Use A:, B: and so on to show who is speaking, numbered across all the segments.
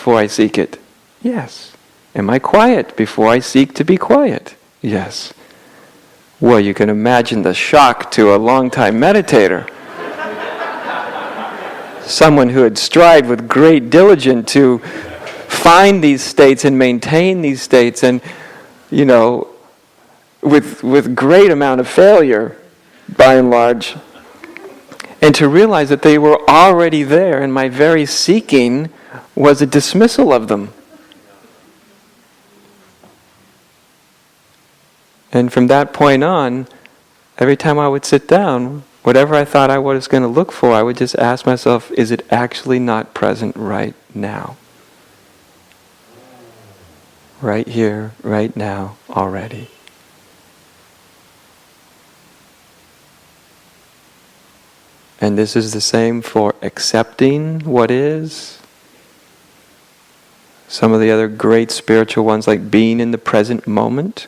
A: before I seek it? Yes. Am I quiet before I seek to be quiet? Yes. Well, you can imagine the shock to a long-time meditator. Someone who had strived with great diligence to find these states and maintain these states, and, with great amount of failure, by and large. And to realize that they were already there, and my very seeking was a dismissal of them. And from that point on, every time I would sit down, whatever I thought I was going to look for, I would just ask myself, is it actually not present right now? Right here, right now, already. And this is the same for accepting what is. Some of the other great spiritual ones, like being in the present moment.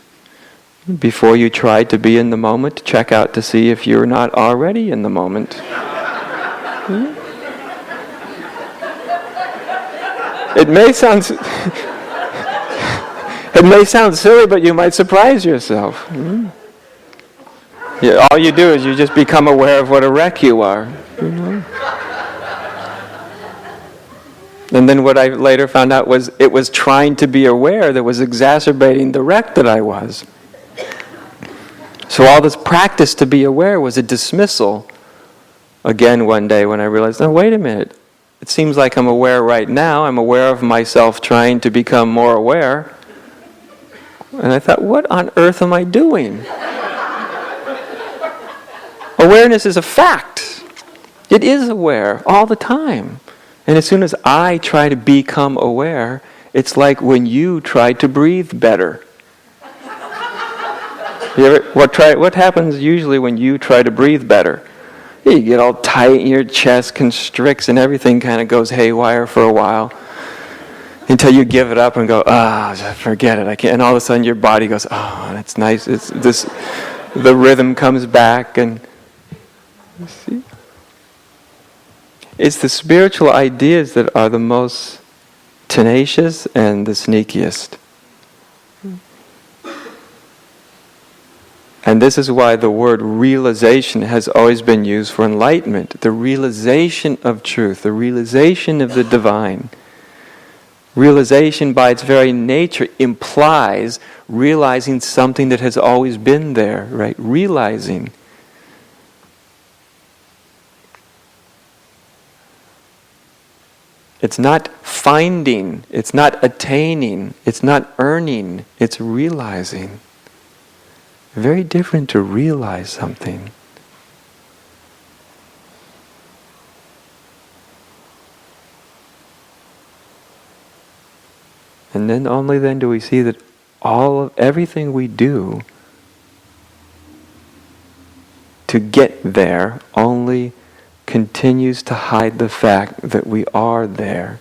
A: Before you try to be in the moment, check out to see if you're not already in the moment. It may sound silly, but you might surprise yourself. Yeah, all you do is you just become aware of what a wreck you are. And then what I later found out was it was trying to be aware that was exacerbating the wreck that I was. So all this practice to be aware was a dismissal. Again, one day when I realized, no, wait a minute. It seems like I'm aware right now. I'm aware of myself trying to become more aware. And I thought, what on earth am I doing? Awareness is a fact. It is aware all the time. And as soon as I try to become aware, it's like when you try to breathe better. What happens usually when you try to breathe better? You get all tight, your chest constricts, and everything kind of goes haywire for a while. Until you give it up and go, forget it, I can't. And all of a sudden your body goes, that's nice. The rhythm comes back, and you see? It's the spiritual ideas that are the most tenacious and the sneakiest. And this is why the word realization has always been used for enlightenment. The realization of truth, the realization of the divine. Realization by its very nature implies realizing something that has always been there, right? Realizing. It's not finding, it's not attaining, it's not earning, it's realizing. Very different to realize something. And then only then do we see that everything we do to get there only continues to hide the fact that we are there.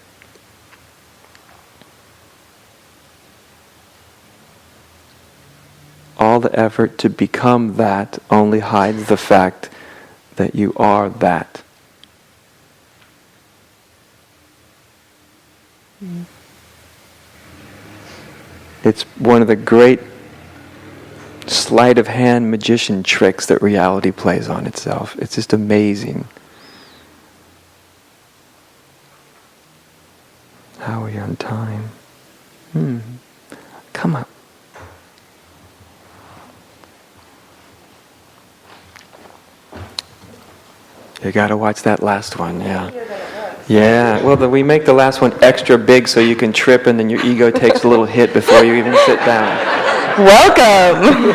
A: All the effort to become that only hides the fact that you are that. It's one of the great sleight of hand magician tricks that reality plays on itself. It's just amazing. How are we on time? Come up. You gotta watch that last one, yeah. Yeah, well, we make the last one extra big so you can trip and then your ego takes a little hit before you even sit down.
B: Welcome!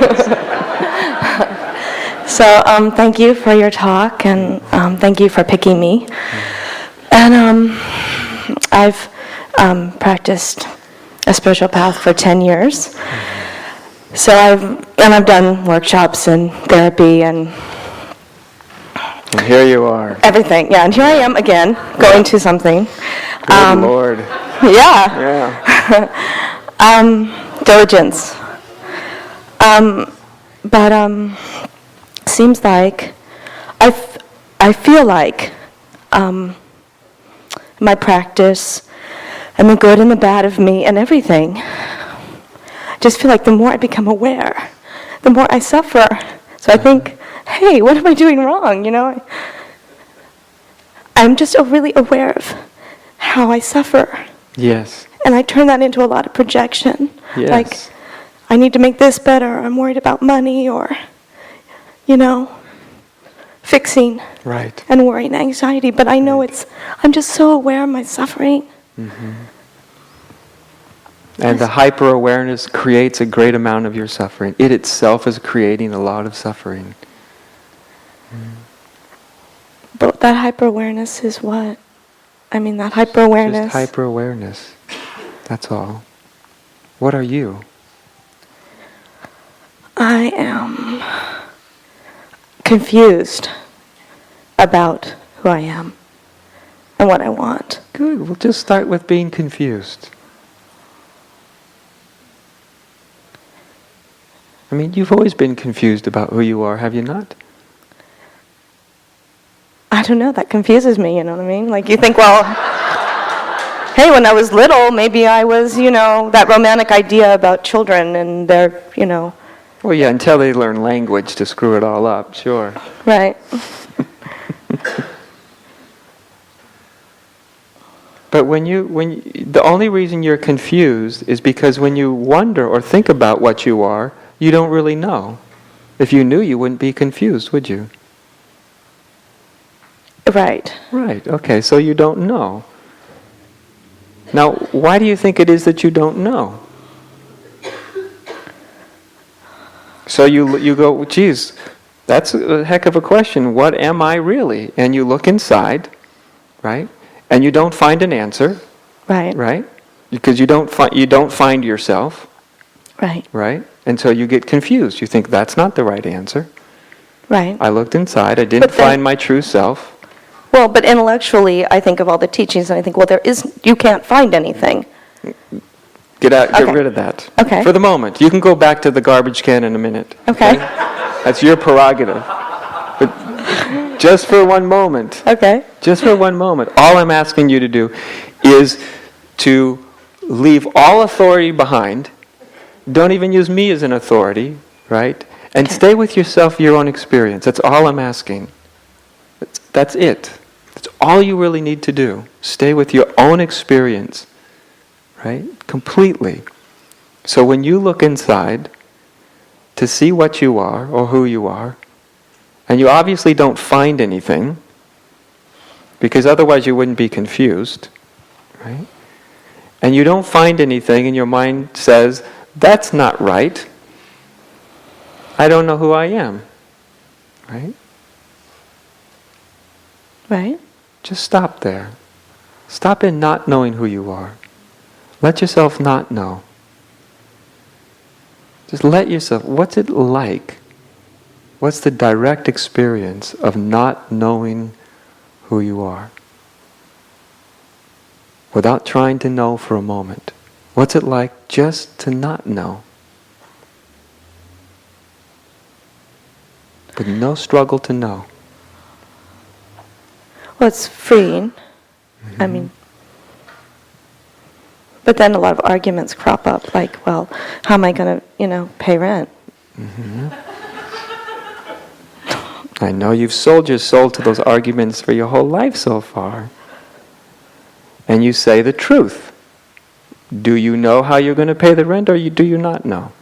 B: So, thank you for your talk, and thank you for picking me. And I've practiced a spiritual path for 10 years. So I've done workshops and therapy and
A: here you are.
B: Everything, yeah. And here I am again, going to something.
A: Good Lord.
B: Yeah. Diligence. But seems like I feel like my practice and the good and the bad of me and everything. I just feel like the more I become aware, the more I suffer. So I think, hey, what am I doing wrong? I'm just really aware of how I suffer.
A: Yes.
B: And I turn that into a lot of projection.
A: Yes.
B: Like, I need to make this better. I'm worried about money or, fixing.
A: Right.
B: And worry and anxiety. But I know I'm just so aware of my suffering.
A: Mm-hmm. And the hyper-awareness creates a great amount of your suffering. It itself is creating a lot of suffering.
B: But that hyper-awareness is what? That hyper-awareness...
A: Just hyper-awareness. That's all. What are you?
B: I am confused about who I am and what I want.
A: Good. We'll just start with being confused. You've always been confused about who you are, have you not?
B: I don't know, that confuses me, you know what I mean? Like you think, well, hey, when I was little, maybe I was, that romantic idea about children and their,
A: Well, yeah, until they learn language to screw it all up, sure.
B: Right.
A: But the only reason you're confused is because when you wonder or think about what you are, you don't really know. If you knew, you wouldn't be confused, would you?
B: Right.
A: Right, okay, so you don't know. Now, why do you think it is that you don't know? So you go, geez, that's a heck of a question. What am I really? And you look inside, right? And you don't find an answer.
B: Right.
A: Right? Because you don't find yourself.
B: Right.
A: Right? And so you get confused. You think that's not the right answer.
B: Right.
A: I looked inside. I didn't find my true self.
B: Well, but intellectually, I think of all the teachings, and I think, well, you can't find anything.
A: Get rid of that.
B: Okay.
A: For the moment. You can go back to the garbage can in a minute.
B: Okay.
A: That's your prerogative. But just for one moment.
B: Okay.
A: Just for one moment. All I'm asking you to do is to leave all authority behind. Don't even use me as an authority, right? And stay with yourself, your own experience. That's all I'm asking. That's it. That's all you really need to do. Stay with your own experience, right? Completely. So when you look inside to see what you are or who you are, and you obviously don't find anything, because otherwise you wouldn't be confused, right? And you don't find anything and your mind says, that's not right. I don't know who I am, right?
B: Right.
A: Just stop there. Stop in not knowing who you are. Let yourself not know. Just let yourself, what's it like? What's the direct experience of not knowing who you are? Without trying to know for a moment. What's it like just to not know? With no struggle to know.
B: Well, it's freeing.
A: Mm-hmm.
B: But then a lot of arguments crop up, like, well, how am I going to, pay rent?
A: Mm-hmm. I know you've sold your soul to those arguments for your whole life so far. And you say the truth. Do you know how you're going to pay the rent, or do you not know?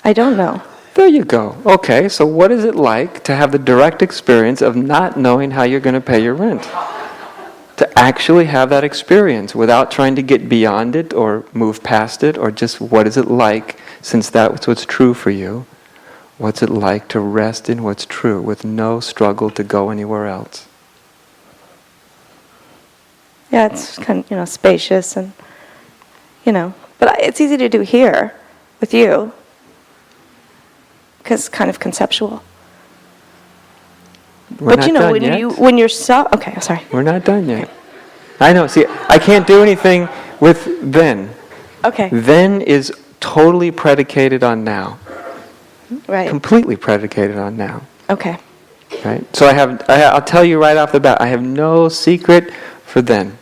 B: I don't know.
A: There you go. Okay, so what is it like to have the direct experience of not knowing how you're going to pay your rent? To actually have that experience without trying to get beyond it or move past it, or just what is it like, since that's what's true for you, what's it like to rest in what's true with no struggle to go anywhere else?
B: Yeah, it's kind of, spacious and, but it's easy to do here with you because it's kind of conceptual.
A: We're
B: But
A: not done yet.
B: when you're okay, sorry.
A: We're not done yet. I know, see, I can't do anything with then.
B: Okay.
A: Then is totally predicated on now.
B: Right.
A: Completely predicated on now.
B: Okay.
A: Right? So I'll tell you right off the bat, I have no secret for then.